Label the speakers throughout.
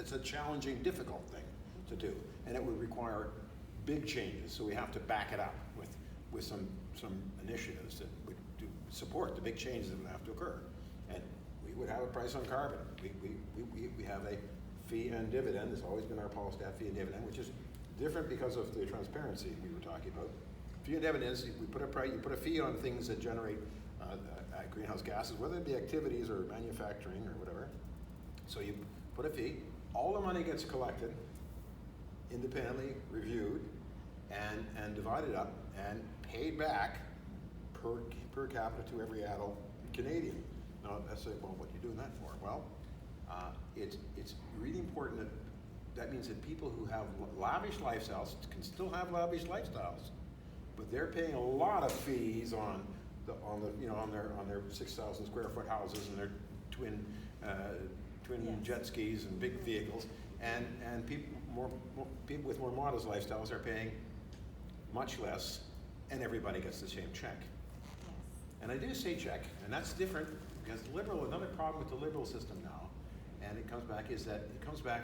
Speaker 1: It's a challenging, difficult thing to do, and it would require big changes. So we have to back it up with some initiatives that would support the big changes that would have to occur. And we would have a price on carbon. We have a fee and dividend. It's always been our policy to have fee and dividend, which is different because of the transparency we were talking about. Fee and dividend is you put a fee on things that generate greenhouse gases, whether it be activities or manufacturing or whatever. So you put a fee. All the money gets collected, independently reviewed, and divided up and paid back per capita to every adult Canadian. Now, I say, well, what are you doing that for? Well, it's really important that means that people who have lavish lifestyles can still have lavish lifestyles, but they're paying a lot of fees on their 6,000 square foot houses and their twin yes. jet skis and big vehicles, and people with more modest lifestyles are paying much less, and everybody gets the same check.
Speaker 2: Yes.
Speaker 1: And I do say check, and that's different because another problem with the Liberal system now, and it comes back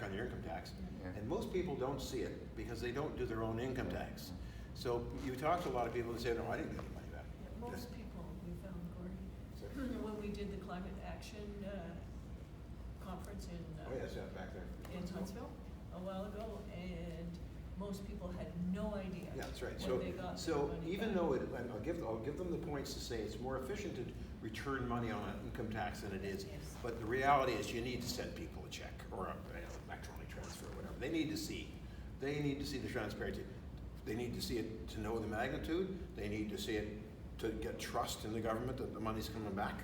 Speaker 1: on your income tax, and most people don't see it because they don't do their own income tax. So you talk to a lot of people and say, no, I didn't get the money back.
Speaker 3: Yeah, most people, we found, Gordon, when we did the climate action conference in
Speaker 1: back there
Speaker 3: in Huntsville a while ago, and most people had no idea.
Speaker 1: Yeah, that's right.
Speaker 3: When they got
Speaker 1: So
Speaker 3: money
Speaker 1: even
Speaker 3: back.
Speaker 1: though I'll give them the points to say it's more efficient to return money on an income tax than it is,
Speaker 3: Yes.
Speaker 1: but the reality is you need to send people a check or an electronic transfer or whatever. They need to see the transparency. They need to see it to know the magnitude. They need to see it to get trust in the government that the money's coming back.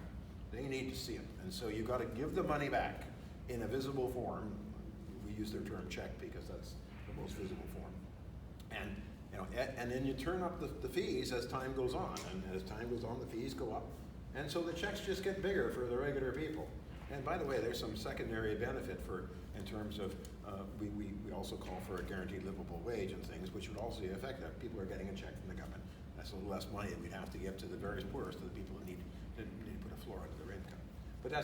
Speaker 1: They need to see it, and so you got to give the money back in a visible form. We use their term check because that's the most visible form. And then you turn up the fees as time goes on, and as time goes on, the fees go up, and so the checks just get bigger for the regular people. And by the way, there's some secondary benefit in terms of we also call for a guaranteed livable wage and things, which would also affect that. People are getting a check from the government. That's a little less money that we'd have to give to the very poorest, to the people that need to put a floor under their income.